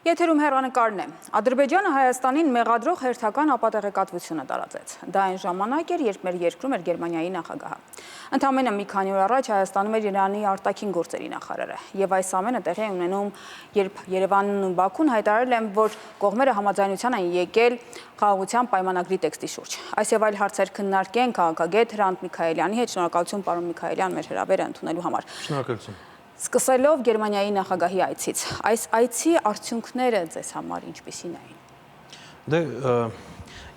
Եթերում հեռանկարն է։ Ադրբեջանը Հայաստանին մեղադրող հերթական ապատեղեկատվությունը տարածեց։ Դա այն ժամանակ էր, երբ մեր երկրում էր Գերմանիայի նախագահը։ Ընդամենը մի քանի օր առաջ Հայաստանում էր Իրանի արտաքին գործերի նախարարը։ Եվ այս ամենը տեղի է ունենում, երբ Երևանն ու Բաքուն հայտարարել են, որ կողմերը համաձայնության են եկել խաղաղության պայմանագրի տեքստի շուրջ։ Այս եւ այլ հարցեր քննարկենք քաղաքագետ Հրանտ Միքայելյանի հետ։ Շնորհակալություն, պարոն Միքայելյան, մեր հրավերը ընդունելու համար։ Շնորհակալություն։ Սկսելով Գերմանիայի նախագահի այցից, այս այցի արդյունքները ձեզ համար ինչպիսին էին։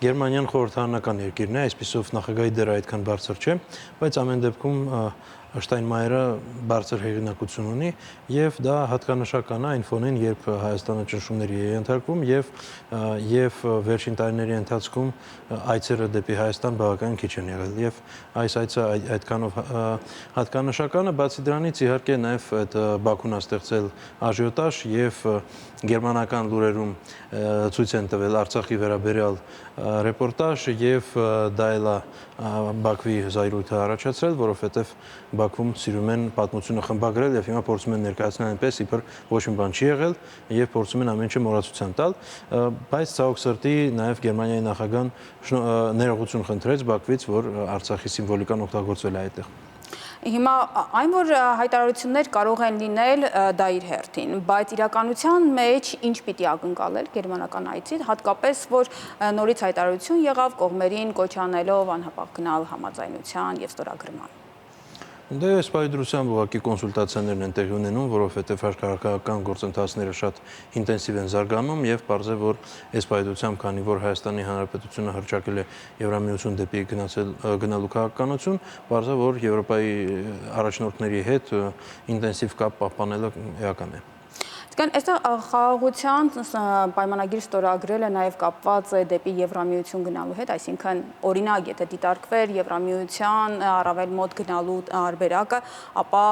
Գերմանիան խորհրդարանական երկիրն է, այսպիսով նախագահի դերը այդքան բարձր չէ, բայց ամեն դեպքում Շտայնմայերը բարձր հեղինակություն ունի եւ դա հատկանշական է այն ֆոնին, երբ Հայաստանը ճնշումների է ենթարկվում եւ վերջին տարիների ընթացքում այցերը դեպի Հայաստան բավականին քիչ են եղել եւ այս այցը այդքանով հատկանշական է, բացի դրանից իհարկե նաեւ այդ Բաքուն է ստեղծել աժիոտաժ եւ գերմանական լուրերում ցույց են տվել Արցախի վերաբերյալ ռեպորտաժ եւ դա էլ է Բաքվի զայրույթը առաջացրել, որովհետեւ Բաքվում սիրում են պատմությունը խմբագրել եւ հիմա փորձում են ներկայացնել այնպես, իբր ոչ մի բան չի եղել եւ փորձում են ամեն ինչը մոռացության տալ, բայց ցավոք սրտի նաեւ Գերմանիայի նախագահան ներողություն խնդրեց Բաքվից, որ Արցախի սիմվոլիկան օգտագործվել է այդտեղ։ Հիմա այն, որ հայտարարություններ կարող են լինել, դա իր հերթին, բայց իրականության մեջ ինչ պիտի ակնկալել գերմանական այցից, հատկապես, որ նորից հայտարարություն եղավ կողմերին կոչ անելով անհապաղ գնալ համաձայնության եւ ստորագրման։ Դե այս պայդրությամբ ուղղակի կոնսուլտացիաներն են տեղի ունենում, որովհետև հաշկարակական գործընթացները շատ ինտենսիվ են զարգանում եւ պարզ է, որ այս պայդրությամբ, քանի որ Հայաստանի Հանրապետությունը հռչակել է Եվրամիություն դեպի գնալու քաղաքականություն, պարզ է, որ Եվրոպայի առաջնորդների հետ ինտենսիվ կապ պահպանելը էական է։ Այստեղ խաղաղության պայմանագիր ստորագրելը նաև կապված է դեպի Եվրամիություն գնալու հետ, այսինքն օրինակ, եթե դիտարկվեր Եվրամիության առավել մոտ գնալու տարբերակը, ապա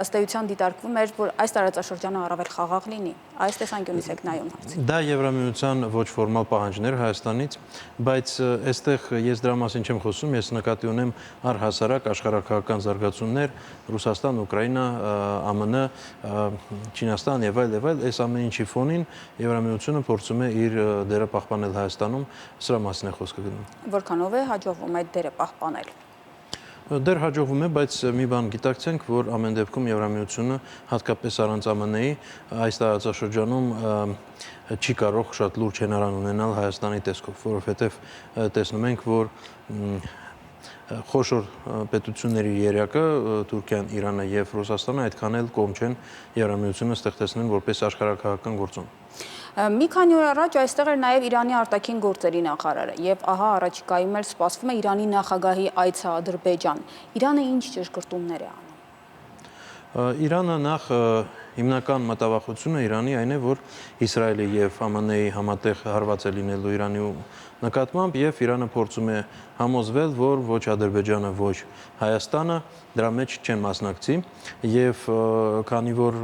ըստ էության դիտարկվում էր, որ այս տարածաշրջանը առավել խաղաղ լինի։ Այս տեսանկյունից եք նայում հարցին։ Դա Եվրամիության ոչ ֆորմալ պահանջներ Հայաստանից, բայց այստեղ ես դրա մասին չեմ խոսում, ես նկատի ունեմ առհասարակ աշխարհակահաղական զարգացումներ, Ռուսաստան, Ուկրաինա, ԱՄՆ, Չինաստան եւ այլ, այս ամեն ինչի ֆոնին Եվրամիությունը փորձում է իր դերը պահպանել Հայաստանում, սրա մասին է խոսքը գնում։ Որքանով է հաջողվում այդ դերը պահպանել։ Դեռ հաջողվում է, բայց մի բան գիտակցենք, որ ամեն դեպքում Եվրամիությունը հատկապես առանց ԱՄՆ-ի այս տարածաշրջանում չի կարող շատ լուրջ հենարան ունենալ Հայաստանի տեսքով, որովհետև տեսնում ենք, որ խոշոր պետությունների երակը Թուրքիան, Իրանը եւ Ռուսաստանը այդքան էլ կողմ չեն Եվրամիությունը ստեղծեցնել որպես աշխարհակահաղական գործոն։ Մի քանի օր առաջ այստեղ էր նաև Իրանի արտաքին գործերի նախարարը եւ ահա առաջիկայում էլ սպասվում է Իրանի նախագահի այցը Ադրբեջան։ Իրանը ինչ ճշգրտումներ է անում։ Իրանը նախ հիմնական մտավախությունը Իրանի այն է, որ Իսրայելի եւ ԱՄՆ-ի համատեղ հարված է լինելու Իրանի նկատմամբ եւ Իրանը փորձում է համոզվել, որ ոչ Ադրբեջանը, ոչ Հայաստանը դրա մեջ չեն մասնակցի եւ քանի որ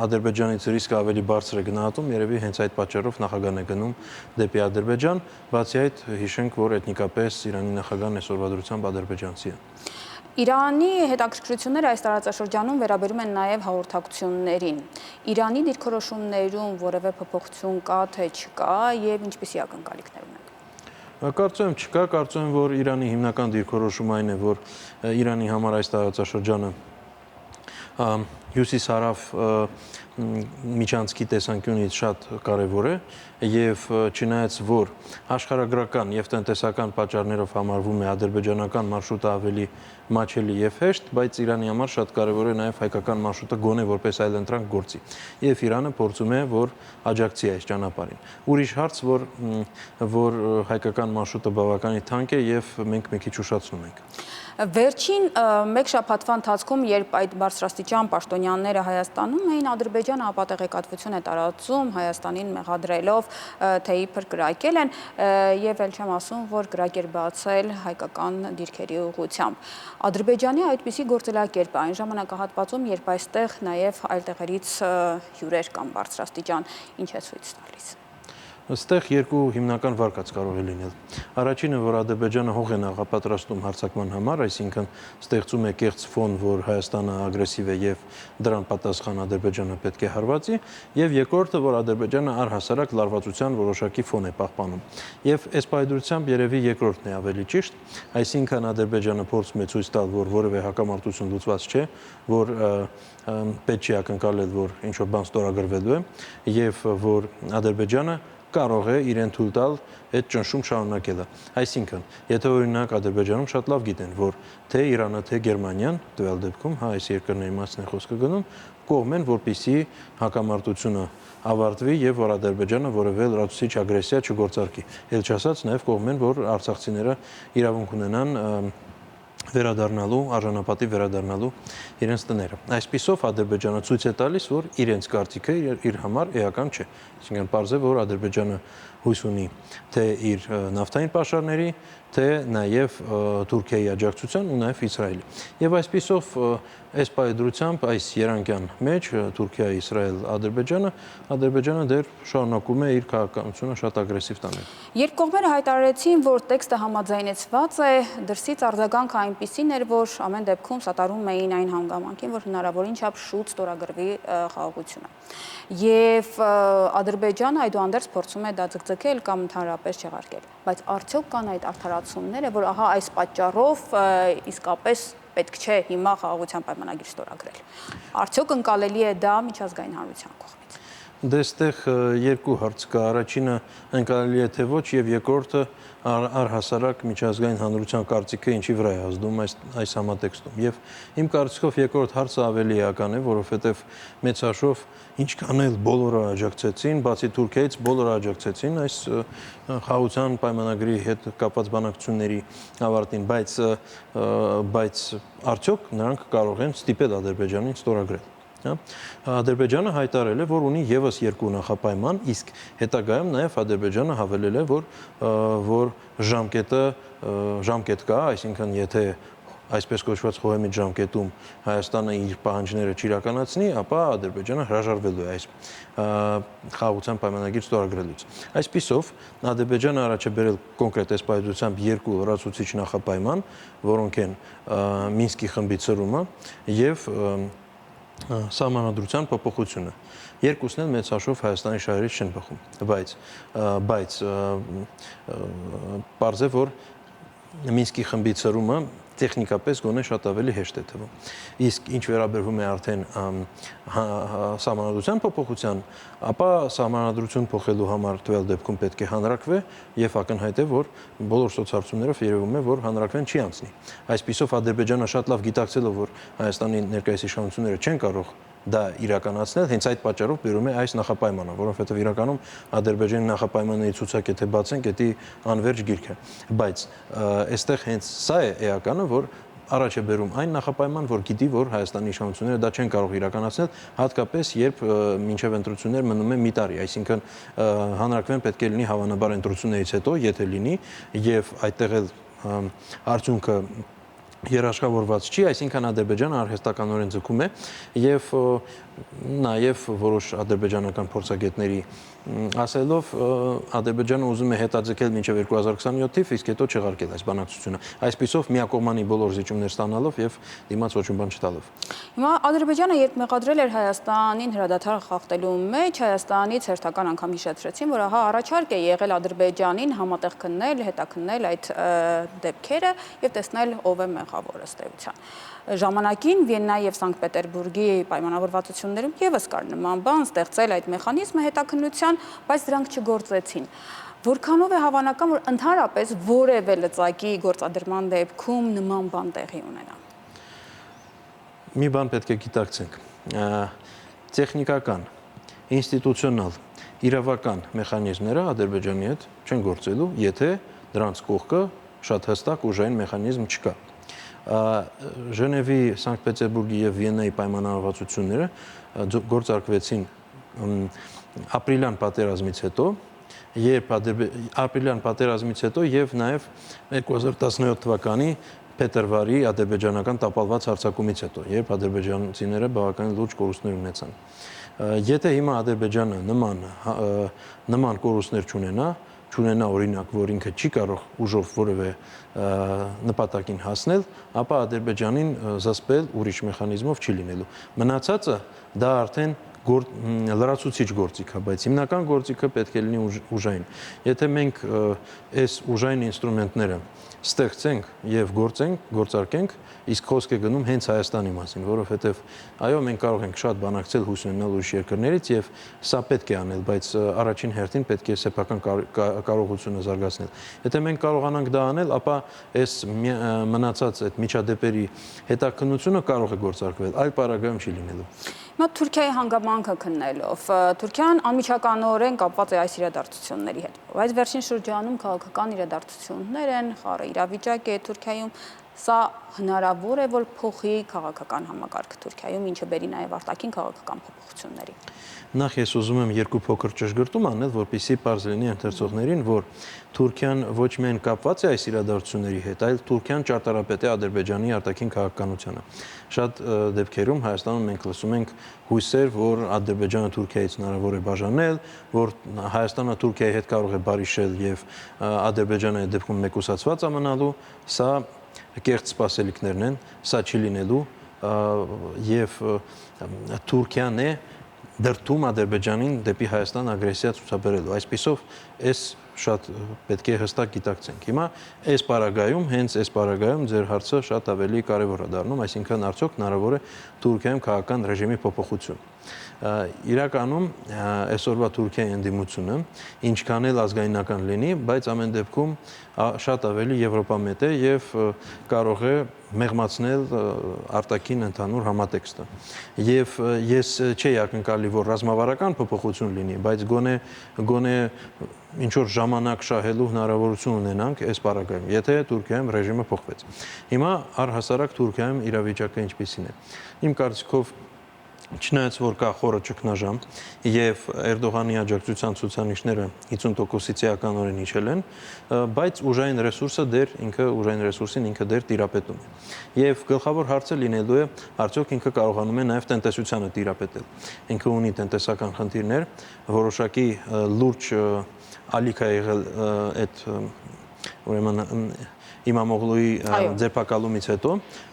Ադրբեջանից ռիսկը ավելի բարձր է գնահատում, երևի հենց այդ պատճառով նախագահն է գնում դեպի Ադրբեջան, բացի այդ հիշենք, որ էթնիկապես Իրանի նախագահն այսօրվա դրությամբ ադրբեջանցի է։ Իրանի հետաքրքրությունները այս տարածաշրջանում վերաբերում են նաև հաղորդակցություններին։ Իրանի դիրքորոշումներում որևէ փոփոխություն կա, թե չկա եւ ինչպիսի ակնկալիքներ ունեք։ Կարծում եմ չկա, կարծում եմ, որ Իրանի հիմնական դիրքորոշումը այն է, որ Իրանի համար այս տարածաշրջանը հյուսիս-հարավ միջանցքի տեսանկյունից շատ կարևոր է եւ չնայած որ աշխարհագրական եւ տնտեսական պատճառներով համարվում է ադրբեջանական մարշրուտը ավելի մաչելի եւ հեշտ, բայց Իրանի համար շատ կարևոր է նաեւ հայկական մարշրուտը գոնե որպես այլընտրանք գործի եւ Իրանը փորձում է որ աջակցի այս ճանապարհին։ Ուրիշ հարց որ հայկական մարշրուտը բավականին թանկ է եւ մենք մի քիչ ուշացնում ենք։ Վերջին մեկ շաբաթվա ընթացքում, երբ այդ բարձրաստիճան պաշտոնյաները Հայաստանում էին, Ադրբեջանը ապատեղեկատվություն է տարածում Հայաստանին մեղադրելով, թե իբր կրակել են եւ էլ չեմ ասում, որ կրակ էր բացել հայկական դիրքերի ուղղությամբ։ Ադրբեջանի այդպիսի գործելակերպը այն ժամանակահատվածում, երբ այստեղ նաեւ այլ տեղերից հյուրեր կամ բարձրաստիճան ինչ է ցույց տալիս։ Այստեղ երկու հիմնական վարկած կարող է լինել։ Առաջինը, որ Ադրբեջանը հող է նախապատրաստում հարձակման համար, այսինքն ստեղծում է կեղծ ֆոն, որ Հայաստանը ագրեսիվ է եւ դրան պատասխան Ադրբեջանը պետք է հարվածի, եւ երկրորդը, որ Ադրբեջանը առհասարակ լարվածության որոշակի ֆոն է պահպանում։ Եվ այս պայմանությամբ երևի երկրորդն է ավելի ճիշտ, այսինքն Ադրբեջանը փորձում է ցույց տալ, որ որևէ հակամարտություն լուծված չէ, որ պետք չի ակնկալել, որ ինչ-որ բան ստորագրվելու է եւ որ Ադրբեջանը կարող է իրեն թույլ տալ այդ ճնշում շարունակելը։ Այսինքն, եթե օրինակ Ադրբեջանում շատ լավ գիտեն, որ թե Իրանը, թե Գերմանիան, տվյալ դեպքում, այս երկրների մասն է խոսքը գնում, կողմ են, որպեսզի հակամարտությունը ավարտվի եւ որ Ադրբեջանը որևէ լրացուցիչ ագրեսիա չգործարկի։ Էլ չասած նաեւ կողմ են, որ արցախցիները իրավունք ունենան վերադառնալու, արժանապատիվ վերադառնալու իրենց տները։ Այսպիսով Ադրբեջանը ցույց է տալիս, որ իրենց կարծիքը իր համար էական չէ։ Այսինքն պարզ է, որ Ադրբեջանը հույս ունի թե իր նավթային պաշարների, թե նաև Թուրքիայի աջակցության ու նաև Իսրայելի։ Եվ այսպիսով այս պայդրությամբ այս երանգյան մեջ Թուրքիա, Իսրայել, Ադրբեջանը դեռ շարունակում է իր քաղաքականությունը շատ ագրեսիվ տանել։ Երբ կողմերը հայտարարեցին, որ տեքստը համաձայնեցված է, դրսից արձագանքը այնպիսին էր, որ ամեն դեպքում սատարում էին այն հանգամանքին, որ հնարավորին չափ շուտ ստորագրվի խաղաղությունը։ Եվ Ադրբեջանը այդուհանդերձ փորձում է դա ձգձգել կամ ընդհանրապես չեղարկել։ Բայց արդյոք կան այդ արդարացումները, որ ահա այս պատճառով իսկապես պետք չէ հիմա խաղաղության պայմանագիր ստորագրել։ Արդյոք ընկալելի է դա միջազգային հանրության կողմից։ Դե այստեղ երկու հարց կա։ Առաջինը ընկալելի է թե ոչ, եւ երկրորդը առհասարակ միջազգային հանրության կարծիքը ինչի վրա է ազդում այս համատեքստում։ Եվ իմ կարծիքով երկրորդ հարցը ավելի էական է, որովհետեւ մեծ հաշվով ինչքան էլ բոլորը աջակցեցին, բացի Թուրքիայից բոլորը աջակցեցին այս խաղաղության պայմանագրի հետ կապված բանակցությունների ավարտին, բայց արդյոք նրանք կարող են ստիպել Ադրբեջանին ստորագրել։ Ադրբեջանը հայտարարել է, որ ունի եւս երկու նախապայման, իսկ հետագայում նաեւ Ադրբեջանը հավելել է, որ ժամկետ կա, այսինքն եթե այսպես կոչված խոհեմիջ ժամկետում Հայաստանը իր պահանջները չիրականացնի, ապա Ադրբեջանը հրաժարվելու է այս խաղաղության պայմանագիր ստորագրելուց։ Այսպիսով Ադրբեջանը առաջ է բերել կոնկրետ այս պայմանությամբ երկու լրացուցիչ նախապայման, որոնք են Մինսկի խմբի ցրումը եւ Սահմանադրության փոփոխությունը։ Երկուսն էլ մեծ հաշվով Հայաստանի շահերից չեն բխում, բայց պարզ է, որ Մինսկի խմբի ցրումը տեխնիկապես գոնե շատ ավելի հեշտ է թվում։ Իսկ ինչ վերաբերվում է արդեն սահմանադրության փոփոխության, ապա սահմանադրություն փոխելու համար տվյալ դեպքում պետք է հանրակրվի եւ ակնհայտ է, որ բոլոր սոցհարցումներով երևում է, որ հանրակրվեն չի անցնի։ Այսպիսով Ադրբեջանը շատ լավ գիտակցելով, որ Հայաստանի ներկայիս իշխանությունները չեն կարող դա իրականացնել, հենց այդ պատճառով բերում է այս նախապայմանը, որովհետև իրականում Ադրբեջանի նախապայմանների ցուցակ եթե բացենք, դա անverջ գիրք է։ Բայց այստեղ հենց սա է էականը, որ առաջ է բերում այն նախապայման, որ գիտի, որ Հայաստանի իշխանությունները դա չեն կարող իրականացնել, հատկապես երբ մինչև ընտրություններ մնում է մի տարի, այսինքն հանրակրվեն պետք է լինի հավանաբար ընտրություններից հետո, եթե լինի, եւ այդտեղ էլ արդյունքը երաշխավորված չի, այսինքն Ադրբեջանը արհեստականորեն ձգում է եւ նաեւ որոշ ադրբեջանական փորձագետների ասելով Ադրբեջանը ուզում է հետաձգել մինչև 2027 թիվ, իսկ հետո չեղարկել այս բանակցությունը։ Այսպիսով միակողմանի բոլոր զիջումներ ստանալով եւ դիմաց ոչ մի բան չտալով։ Հիմա Ադրբեջանը երբ մեղադրել էր Հայաստանին հրադադար խախտելու մեջ, Հայաստանից հերթական անգամ հիշեցրեցին, որ ահա առաջարկ է եղել Ադրբեջանին համատեղ քննել, հետաքննել այդ դեպքերը եւ տեսնել ով է մեղավորը ըստ էության։ Ժամանակին Վիեննայի եւ Սանկտ Պետերբուրգի պայմանավորվածություններում եւս կար նման բան, ստեղծել այդ մեխանիզմը հետաքննության, բայց դրանք չգործեցին։ Որքանով է հավանական, որ ընդհանրապես որևէ լծակի գործադրման դեպքում նման բան տեղի ունենա։ Մի բան պետք է գիտակցենք։ Տեխնիկական, ինստիտուցիոնալ, իրավական մեխանիզմները Ադրբեջանի հետ չեն գործելու, եթե դրանց կողքը շատ հստակ ուժային մեխանիզմ չկա։ Ժնևի, Սանկտ Պետերբուրգի եւ Վիեննայի պայմանավորվածությունները գործարկվեցին ապրիլյան պատերազմից հետո, ապրիլյան պատերազմից հետո եւ նաեւ 2017 թվականի փետրվարի ադրբեջանական տապալված հարձակումից հետո, երբ ադրբեջանցիները բավականին լուրջ կորուստներ ունեցան։ Եթե հիմա Ադրբեջանը նման կորուստներ չունենա օրինակ, որ ինքը չի կարող ուժով որևէ նպատակին հասնել, ապա Ադրբեջանին զսպել ուրիշ մեխանիզմով չի լինելու։ Մնացածը դա արդեն լրացուցիչ գործիք է, բայց հիմնական գործիքը պետք է լինի ուժային։ Եթե մենք այս ուժային ինստրումենտները ստեղծենք եւ գործարկենք, իսկ խոսք է գնում հենց Հայաստանի մասին, որովհետեւ այո, մենք կարող ենք շատ բանակցել հույս ունենալ ուրիշ երկրներից եւ սա պետք է անել, բայց առաջին հերթին պետք է սեփական կարողությունը զարգացնել։ Եթե մենք կարողանանք դա անել, ապա այս մնացած այդ միջադեպերի հետաքննությունը կարող է գործարկվել, այլ պարագայում չի լինելու։ Հիմա Թուրքիայի հանգամանքը քննելով, Թուրքիան անմիջականորեն կապված է այս իրադարձությունների հետ, բայց վերջին շրջանում քաղաքական իրադարձություններ են, խառը իրավիճակ է Թուրքիայում, սա հնարավոր է, որ փոխի քաղաքական համակարգը Թուրքիայում, ինչը բերի նաև արտաքին քաղաքական փոփոխությունների։ Նախ ես ուզում եմ երկու փոքր ճշգրտում անել, որպեսզի պարզ լինի ընթերցողներին, որ Թուրքիան ոչ միայն կապված է այս իրադարձությունների հետ, այլ Թուրքիան ճարտարապետ է Ադրբեջանի արտաքին քաղաքականությանը։ Շատ դեպքերում Հայաստանում մենք լսում ենք հույսեր, որ Ադրբեջանը Թուրքիայից հնարավոր է բաժանել, որ Հայաստանը Թուրքիայի հետ կարող է բարիշել եւ Ադրբեջանը այդ դեպքում մեկուսացված է մնալու, սա կեղծ սպասելիքներն են, սա չի լինելու եւ Թուրքիան է դրդում Ադրբեջանին դեպի Հայաստան ագրեսիա ցուցաբերելու։ Այսպիսով, այս շատ պետք է հստակ գիտակցենք։ Հիմա այս պարագայում, հենց այս պարագայում ձեր հարցը շատ ավելի կարևոր է դառնում, այսինքն արդյոք հնարավոր է Թուրքիայում քաղաքական ռեժիմի փոփոխություն։ Իրականում այսօրվա Թուրքիայի ընդդիմությունը ինչքան էլ ազգայնական լինի, բայց ամեն դեպքում շատ ավելի եվրոպամետ է եւ կարող է մեղմացնել արտաքին ընդհանուր համատեքստը։ Եվ ես չէի ակնկալի, որ ռազմավարական փոփոխություն լինի, բայց գոնե ինչ որ ժամանակ շահելու հնարավորություն ունենանք այս պարագայում, եթե Թուրքիայում ռեժիմը փոխվեց։ Հիմա առհասարակ Թուրքիայում իրավիճակը ինչպիսին է։ Իմ կարծիքով չնայած որ կա խորը ճգնաժամ եւ Էրդողանի աջակցության ցուցանիշները 50%-ից էականորեն իջել են, բայց ուժային ռեսուրսին ինքը դեր տիրապետում է։ Եվ գլխավոր հարցը լինելու է, արդյոք ինքը կարողանում է նաեւ տնտեսությանը տիրապետել։ Ինքը ունի տնտեսական խնդիրներ, որոշակի լուրջ ալիք է եղել այդ ուրեմն Իմամօղլուի ձերբակալումից հետո,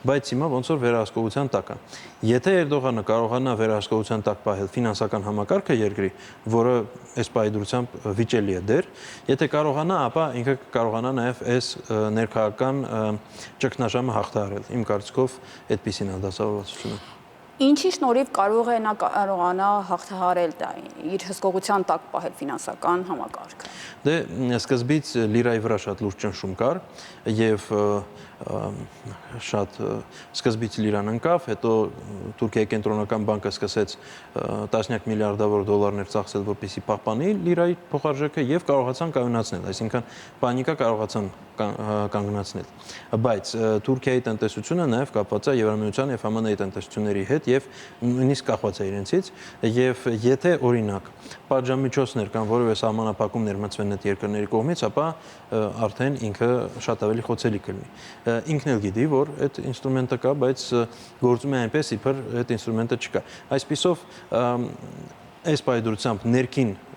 բայց հիմա ոնց որ վերահսկողության տակ է։ Եթե Էրդողանը կարողանա վերահսկողության տակ պահել ֆինանսական համակարգը երկրի, որը այս պայդրությամբ վիճելի է դեր, եթե կարողանա, ապա ինքը կարողանա նաև այս ներքաղաքական ճգնաժամը հաղթահարել։ Իմ կարծիքով այդպիսին է դասավորվածությունը։ Ինչի շնորհիվ կարող է նա կարողանա հաղթահարել դա իր հսկողության տակ պահել ֆինանսական համակարգը։ Դե սկզբից լիրայի վրա շատ լուրջ ճնշում կար եւ շատ սկզբից լիրան ընկավ, հետո Թուրքիայի կենտրոնական բանկը սկսեց տասնյակ միլիարդավոր դոլարներ ծախսել, որպեսզի պահպանի լիրայի փոխարժեքը եւ կարողացան կայունացնել, այսինքն պանիկա կարողացան կանգնացնել։ Բայց Թուրքիայի տնտեսությունը նաև կապված է Եվրամիության եւ ԱՄՆ-ի տնտեսությունների հետ եւ նույնիսկ կախված է իրենցից եւ եթե օրինակ պատժամիջոցներ կամ որևէ սահմանափակումներ մտցվեն այդ երկրների կողմից, ապա արդեն ինքը շատ ավելի խոցելի կլինի։ Ինքն էլ գիտի, որ այդ ինստրումենտը կա, բայց գործում է այնպես, իբր այդ ինստրումենտը չկա։ Այսպիսով այս պայդրությամբ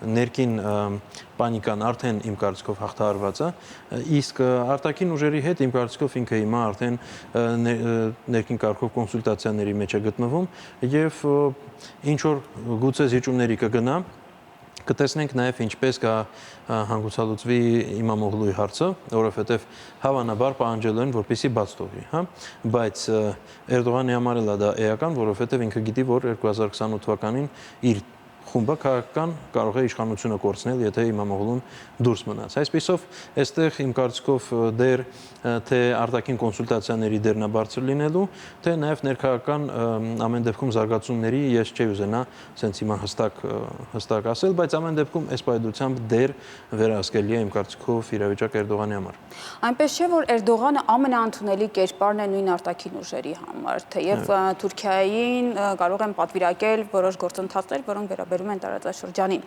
ներքին պանիկան արդեն իմ կարծիքով հաղթահարված է, իսկ արտաքին ուժերի հետ իմ կարծիքով ինքը հիմա արդեն ներքին կարգով կոնսուլտացիաների մեջ է գտնվում եւ ինչ որ գուցե զիջումների կգնա, կտեսնենք նաև ինչպես կհանգուցալուծվի Իմամօղլուի հարցը, որովհետև հավանաբար պահանջել են, որպեսզի բաց թողի, հա, բայց Էրդողանի համար էլ դա էական, որովհետև ինքը գիտի, որ 2028 թվականին իր խումբը քաղաքական կարող է իշխանությունը կորցնել, եթե Իմամօղլուն դուրս մնաց։ Այսպիսով, այստեղ իմ կարծիքով դեր թե արտաքին կոնսուլտացիաների դերն է բարձր լինելու, թե նաև ներքաղաքական ամեն դեպքում զարգացումների ես չէի ուզենա սենց հիմա հստակ ասել, բայց ամեն դեպքում այս պայդրությամբ դեր վերահսկելի է իմ կարծիքով իրավիճակ Էրդողանի համար։ Այնպես չէ, որ Էրդողանը ամենաընդունելի կերպարն է նույն արտաքին ուժերի համար, թեև Թուրքիային կարող են պատվիրակել որոշ գործընթացներ, որոնք վերաբերում են տարածաշրջանին։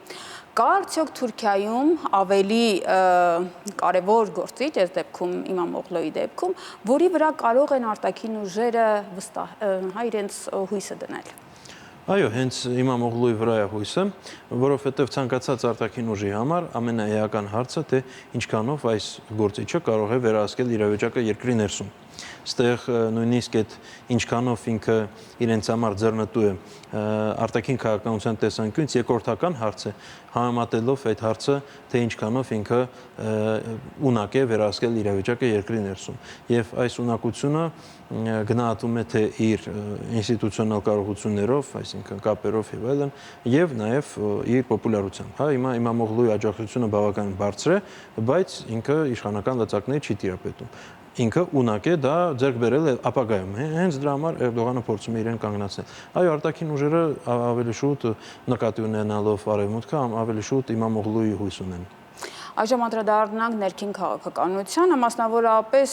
Կա արդյոք Թուրքիայում ավելի կարևոր գործիչ, այս դեպքում Իմամօղլուի դեպքում, որի վրա կարող են արտաքին ուժերը իրենց հույսը դնել։ Այո, հենց Իմամ Օղլուի վրա է հույսը, որովհետև ցանկացած արտաքին ուժի համար ամենաէական հարցը թե ինչքանով այս գործիչը կարող է վերահսկել իրավիճակը երկրի ներսում։ Ստեղ նույնիսկ այդ ինչքանով ինքը իրենց համար ձեռնտու է արտաքին քաղաքականության տեսանկյունից երկրորդական հարց է, համեմատելով այդ հարցը, թե ինչքանով ինքը ունակ է վերահսկել իրավիճակը երկրի ներսում։ Եվ այս ունակությունը գնահատում է թե իր ինստիտուցիոնալ կարողություններով, այսինքն կապերով եւ այլն, եւ նաեւ իր պոպուլարությամբ։ Հա, հիմա Իմամ Օղլուի աջակցությունը բավականին բարձր է, բայց ինքը իշխանական լծակների չի տիրապետում։ Ինքը ունակ է դա ձեռք բերել է ապագայում։ Հենց դրա համար Էրդողանը փորձում է իրեն կանգնացնել։ Այո, արտաքին ուժերը ավելի շուտ նկատի ունենալով արևմուտքը, ավելի շուտ Իմամ Օղլուի հույս ունեն։ Այժմ անդրադառնանք ներքին քաղաքականությանը, մասնավորապես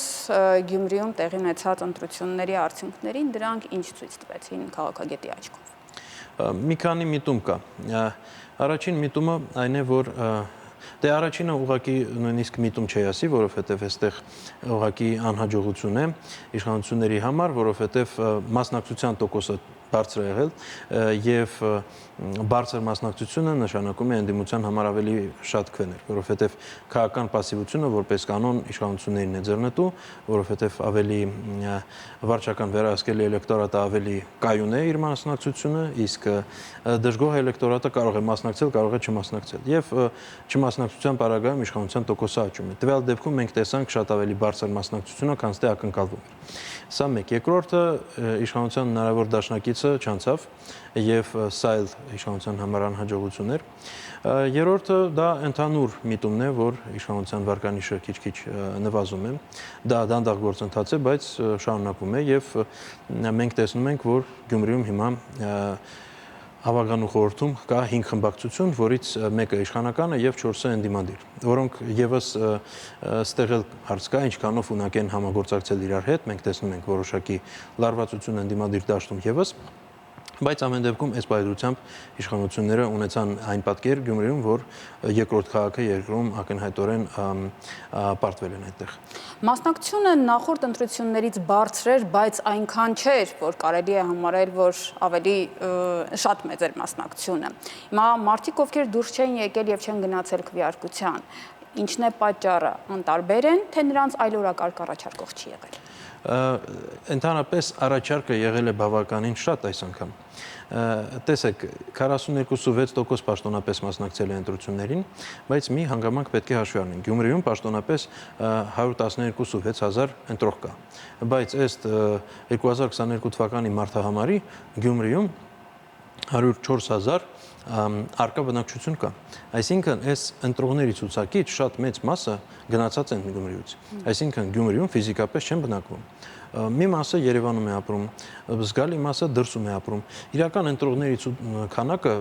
Գյումրիում տեղի ունեցած ընտրությունների արդյունքներին, դրանք ինչ ցույց տվեցին քաղաքագետի աչքով։ Մի քանի միտում կա։ Առաջին միտումը այն է, որ դե առաջինը ուղղակի նույնիսկ միտում չի ասի, որովհետև այստեղ ուղղակի անհաջողություն է իշխանությունների համար, որովհետև մասնակցության տոկոսը բարձր է եղել եւ բարձր մասնակցությունը նշանակում է ընդդիմության համար ավելի շատ քվեներ, որովհետեւ քաղաքական пассивությունը որպես կանոն իշխանություններին է ձեռնտու, որովհետեւ ավելի վարչական վերահսկելի էլեկտորատը ավելի կայուն է իր մասնակցությունը, իսկ դժգոհ էլեկտորատը կարող է մասնակցել, կարող է չմասնակցել եւ չմասնակցության պարագայում իշխանության տոկոսը աճում է։ Տվյալ դեպքում մենք տեսանք շատ ավելի բարձր մասնակցությունը, քան թե ակնկալվում էր։ Սա մեկ, երկրորդը իշխանության հնարավոր դաշնակիցը չանցավ եւ սա էլ իշխանության համար անհաջողություն էր։ Երրորդը դա ընդհանուր միտումն է, որ իշխանության վարկանիշը քիչ-քիչ նվազում է։ Դա դանդաղ գործընթաց է, բայց շարունակվում է եւ մենք տեսնում ենք, որ Գյումրիում հիմա Հավագանու խորհրդում կա 5 խմբակցություն, որից մեկը իշխանականը եւ 4-ը ընդդիմադիր, որոնք եւս ստեղել հարց կա, ինչքանով ունակ են համագործակցել իրար հետ, մենք տեսնում ենք որոշակի լարվածություն ընդդիմադիր դաշտում եւս, բայց ամեն դեպքում այս պայծառությամբ իշխանությունները ունեցան այն պատկեր Գյումրիում, որ երկրորդ քաղաքը երկրում ակնհայտորեն պարտվել են այդտեղ։ Մասնակցությունը նախորդ ընտրություններից բարձր էր, բայց այնքան չէր, որ կարելի է համարել, որ ավելի շատ մեծ էր մասնակցությունը։ Հիմա մարդիկ, ովքեր դուրս չեն եկել եւ չեն գնացել քվեարկության, ինչն է պատճառը, անտարբեր են, թե նրանց այլորակարգ առաջարկող չի եղել։ Ընդհանրապես առաջարկը եղել է բավականին շատ այս անգամ։ Տեսեք, 42.6% պաշտոնապես մասնակցել է ընտրություններին, բայց մի հանգամանք պետք է հաշվի առնենք։ Գյումրիում պաշտոնապես 112.600 ընտրող կա, բայց ըստ 2022 թվականի մարտահամարի Գյումրիում 104.000 արկա բնակչություն կա։ Այսինքն, այս ընտրողների ցուցակից շատ մեծ մասը գնացած են Գյումրիուց։ Այսինքն, Գյումրիում ֆիզիկապես չեն բնակվում։ Մի մասը Երևանում է ապրում, զգալի մասը դրսում է ապրում։ Իրական ընտրողների քանակը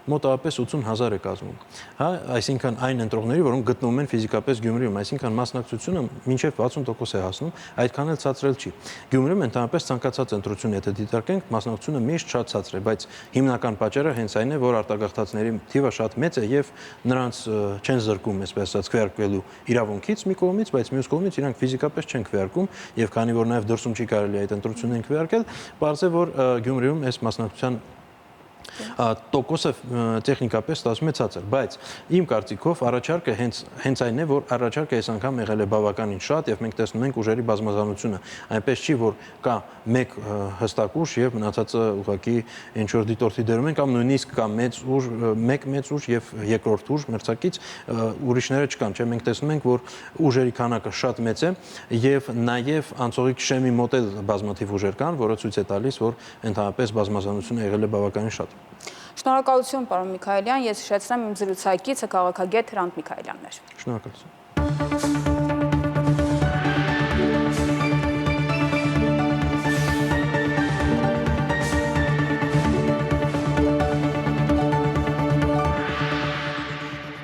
մոտավորապես 80,000 է կազմում։ Հա, այսինքն այն ընտրողների, որոնք գտնվում են ֆիզիկապես Գյումրիում, այսինքն մասնակցությունը մինչև 60% է հասնում, այդքան էլ ցածրել չի։ Գյումրիում ընդհանրապես ցանկացած ընտրություն, եթե դիտարկենք, մասնակցությունը միշտ շատ ցածր է, բայց հիմնական պատճառը հենց այն է, որ արտագաղթածների թիվը շատ մեծ է եւ նրանց չեն զրկում, այսպես ասած, քվեարկվելու իրավունքից մի կողմից, բայց մյուս կողմից իրանք ֆիզիկապես չեն քվեարկում եւ քանի որ նաեւ դրսում չի կարելի այդ ընտրություններին քվեարկել, բարձր է որ Գյումրիում այս մասնակցության տոկոսը տեխնիկապես ստացվում է ցածր, բայց իմ կարծիքով առաջարկը հենց այն է, որ առաջարկը այս անգամ եղել է բավականին շատ եւ մենք տեսնում ենք ուժերի բազմազանությունը, այնպես չի որ կա մեկ հստակ ուժ եւ մնացածը ուղղակի ինչ որ դիտորդի դերում են կամ նույնիսկ կա մեծ ուժ, մեկ մեծ ուժ եւ երկրորդ ուժ մրցակից ուրիշները չկան, չէ՞, մենք տեսնում ենք, որ ուժերի քանակը շատ մեծ է եւ նաեւ անցողիկ շեմի մոտ էլ բազմաթիվ ուժեր կան, որը ցույց է տալիս, որ ընդհանրապես բազմազանությունը եղել է բավականին շատ։ Շնորհակալություն, պարոն Միքայելյան, ես հիշեցնեմ իմ զրուցակիցը քաղաքագետ Հրանտ Միքայելյանն էր։ Շնորհակալություն։